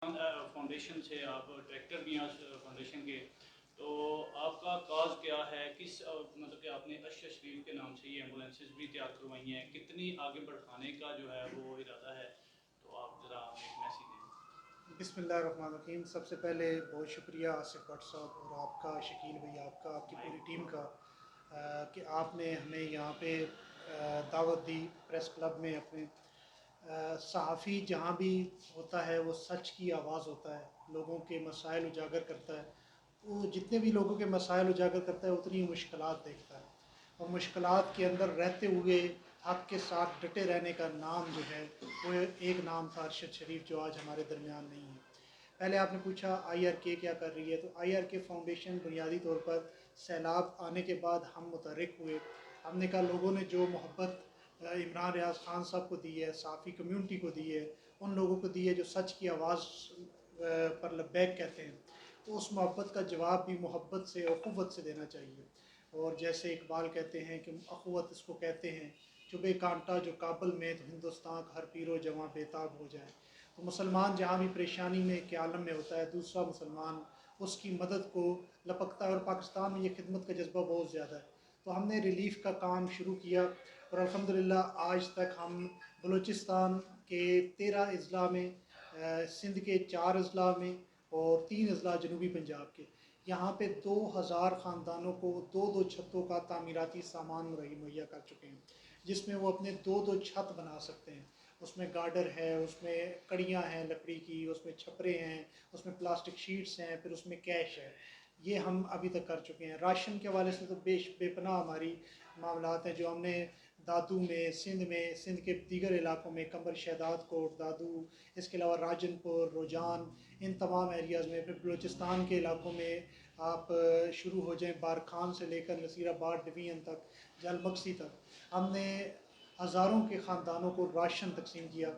Foundation سے آپ director بھی ہیں فاؤنڈیشن کے، تو آپ کا کاز کیا ہے؟ کس مطلب کہ آپ نے اشرف شریف کے نام سے یہ ایمبولینسز بھی تیار کروائی ہیں، کتنی آگے بڑھانے کا جو ہے وہ ارادہ ہے؟ تو آپ ذرا ہمیں ایک میسیج دیں۔ بسم اللہ الرحمن الرحیم۔ سب سے پہلے بہت شکریہ آصف بٹ صاحب اور آپ کا، شکیل بھائی، آپ کا، آپ کی پوری ٹیم کا کہ آپ نے ہمیں یہاں پہ دعوت دی پریس کلب میں۔ اپنے صحافی جہاں بھی ہوتا ہے وہ سچ کی آواز ہوتا ہے، لوگوں کے مسائل اجاگر کرتا ہے۔ وہ جتنے بھی لوگوں کے مسائل اجاگر کرتا ہے اتنی مشکلات دیکھتا ہے، اور مشکلات کے اندر رہتے ہوئے حق کے ساتھ ڈٹے رہنے کا نام جو ہے وہ ایک نام تھا ارشد شریف، جو آج ہمارے درمیان نہیں ہے۔ پہلے آپ نے پوچھا آئی آر کے کیا کر رہی ہے، تو آئی آر کے فاؤنڈیشن بنیادی طور پر سیلاب آنے کے بعد ہم متحرک ہوئے۔ ہم نے کہا لوگوں نے جو محبت عمران ریاض خان صاحب کو دی ہے، صحافی کمیونٹی کو دی ہے، ان لوگوں کو دی ہے جو سچ کی آواز پر لبیک کہتے ہیں، تو اس محبت کا جواب بھی محبت سے اور قوت سے دینا چاہیے۔ اور جیسے اقبال کہتے ہیں کہ اخوت اس کو کہتے ہیں، چبھے کانٹا جو کابل میں تو ہندوستان کا ہر پیر و جواں بے تاب ہو جائے۔ تو مسلمان جہاں بھی پریشانی میں کے عالم میں ہوتا ہے، دوسرا مسلمان اس کی مدد کو لپکتا ہے، اور پاکستان میں یہ خدمت کا جذبہ بہت زیادہ ہے۔ تو ہم نے ریلیف کا کام شروع کیا، اور الحمدللہ آج تک ہم بلوچستان کے 13 اضلاع میں، سندھ کے 4 اضلاع میں، اور 3 اضلاع جنوبی پنجاب کے، یہاں پہ 2000 خاندانوں کو 2 چھتوں کا تعمیراتی سامان مہیا کر چکے ہیں، جس میں وہ اپنے 2 چھت بنا سکتے ہیں۔ اس میں گارڈر ہے، اس میں کڑیاں ہیں لکڑی کی، اس میں چھپرے ہیں، اس میں پلاسٹک شیٹس ہیں، پھر اس میں کیش ہے۔ یہ ہم ابھی تک کر چکے ہیں۔ راشن کے حوالے سے تو بے پناہ ہماری معاملات ہیں، جو ہم نے دادو میں، سندھ کے دیگر علاقوں میں، کمبر شہداد کوٹ، دادو، اس کے علاوہ راجن پور، روجان، ان تمام ایریاز میں، پھر بلوچستان کے علاقوں میں آپ شروع ہو جائیں بارکھان سے لے کر نصیر آباد ڈویژن تک، جل بکسی تک، ہم نے ہزاروں کے خاندانوں کو راشن تقسیم کیا۔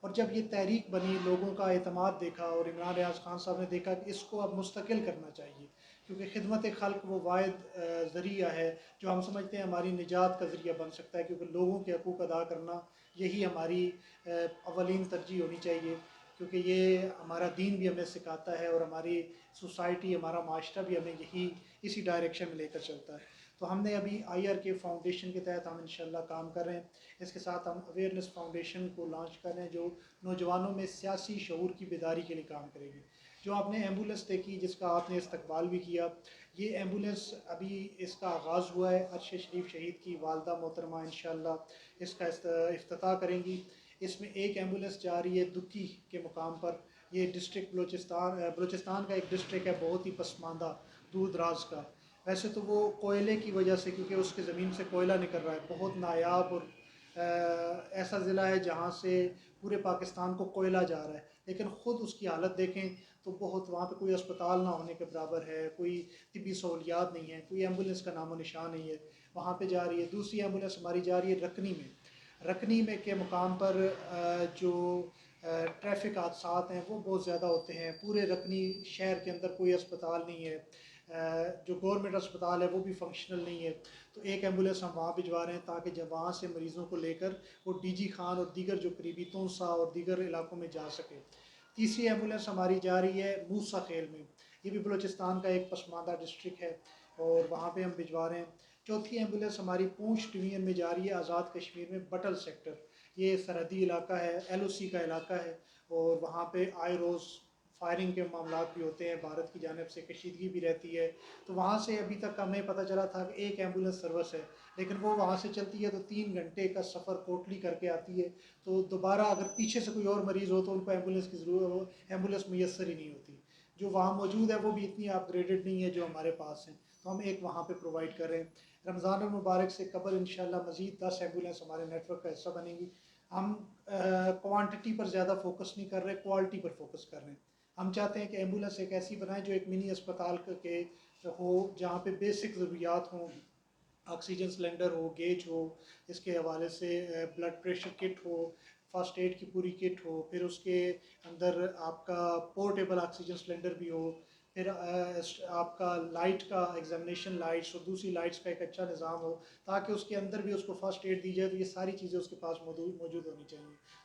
اور جب یہ تحریک بنی، لوگوں کا اعتماد دیکھا، اور عمران ریاض خان صاحب نے دیکھا کہ اس کو اب مستقل کرنا چاہیے، کیونکہ خدمت خلق وہ واحد ذریعہ ہے جو ہم سمجھتے ہیں ہماری نجات کا ذریعہ بن سکتا ہے، کیونکہ لوگوں کے حقوق ادا کرنا یہی ہماری اولین ترجیح ہونی چاہیے، کیونکہ یہ ہمارا دین بھی ہمیں سکھاتا ہے، اور ہماری سوسائٹی، ہمارا معاشرہ بھی ہمیں اسی ڈائریکشن میں لے کر چلتا ہے۔ تو ہم نے ابھی آئی آر کے فاؤنڈیشن کے تحت ہم انشاءاللہ کام کر رہے ہیں۔ اس کے ساتھ ہم اویئرنیس فاؤنڈیشن کو لانچ کر رہے ہیں، جو نوجوانوں میں سیاسی شعور کی بیداری کے لیے کام کرے گی۔ جو آپ نے ایمبولینس دیکھی جس کا آپ نے استقبال بھی کیا، یہ ایمبولینس ابھی اس کا آغاز ہوا ہے، ارشد شریف شہید کی والدہ محترمہ انشاءاللہ اس کا افتتاح کریں گی۔ اس میں ایک ایمبولینس جا رہی ہے دکی کے مقام پر۔ یہ ڈسٹرکٹ بلوچستان کا ایک ڈسٹرکٹ ہے بہت ہی پسماندہ، دور دراز کا۔ ویسے تو وہ کوئلے کی وجہ سے، کیونکہ اس کے زمین سے کوئلہ نکل رہا ہے، بہت نایاب اور ایسا ضلع ہے جہاں سے پورے پاکستان کو کوئلہ جا رہا ہے، لیکن خود اس کی حالت دیکھیں تو بہت، وہاں پہ کوئی اسپتال نہ ہونے کے برابر ہے، کوئی طبی سہولیات نہیں ہے، کوئی ایمبولینس کا نام و نشان نہیں ہے، وہاں پہ جا رہی ہے۔ دوسری ایمبولینس ہماری جا رہی ہے رکنی میں کے مقام پر جو ٹریفک حادثات ہیں وہ بہت زیادہ ہوتے ہیں۔ پورے رکنی شہر کے اندر کوئی اسپتال نہیں ہے، جو گورنمنٹ اسپتال ہے وہ بھی فنکشنل نہیں ہے، تو ایک ایمبولینس ہم وہاں بھجوا رہے ہیں تاکہ جب وہاں سے مریضوں کو لے کر وہ ڈی جی خان اور دیگر جو قریبی تونسا اور دیگر علاقوں میں جا سکے۔ تیسری ایمبولینس ہماری جا رہی ہے موسیٰ خیل میں، یہ بھی بلوچستان کا ایک پسماندہ ڈسٹرکٹ ہے، اور وہاں پہ ہم بھجوا رہے ہیں۔ چوتھی ایمبولینس ہماری پونچھ ڈویژن میں جا رہی ہے، آزاد کشمیر میں بٹل سیکٹر، یہ سرحدی علاقہ ہے، ایل او سی کا علاقہ ہے، اور وہاں پہ آئے روز فائرنگ کے معاملات بھی ہوتے ہیں، بھارت کی جانب سے کشیدگی بھی رہتی ہے۔ تو وہاں سے ابھی تک ہمیں پتہ چلا تھا کہ ایک ایمبولینس سروس ہے، لیکن وہ وہاں سے چلتی ہے تو 3 گھنٹے کا سفر کوٹلی کر کے آتی ہے، تو دوبارہ اگر پیچھے سے کوئی اور مریض ہو تو ان کو ایمبولینس کی ضرورت، ایمبولینس میسر ہی نہیں ہوتی۔ جو وہاں موجود ہے وہ بھی اتنی اپ گریڈڈ نہیں ہے جو ہمارے پاس ہیں، تو ہم ایک وہاں پہ پرووائڈ کر رہے ہیں۔ رمضان المبارک سے قبل انشاءاللہ مزید 10 ایمبولینس ہمارے نیٹ ورک کا حصہ بنیں گی۔ ہم کوانٹٹی پر زیادہ فوکس نہیں کر رہے، کوالٹی پر فوکس کر رہے ہیں۔ ہم چاہتے ہیں کہ ایمبولینس ایک ایسی بنائیں جو ایک منی اسپتال کے ہو، جہاں پہ بیسک ضروریات ہوں، آکسیجن سلنڈر ہو، گیج ہو، اس کے حوالے سے بلڈ پریشر کٹ ہو، فرسٹ ایڈ کی پوری کٹ ہو، پھر اس کے اندر آپ کا پورٹیبل آکسیجن سلنڈر بھی ہو، پھر آپ کا لائٹ کا ایگزامینیشن لائٹس اور دوسری لائٹس کا ایک اچھا نظام ہو، تاکہ اس کے اندر بھی اس کو فرسٹ ایڈ دی جائے، تو یہ ساری چیزیں اس کے پاس موجود ہونی چاہیے۔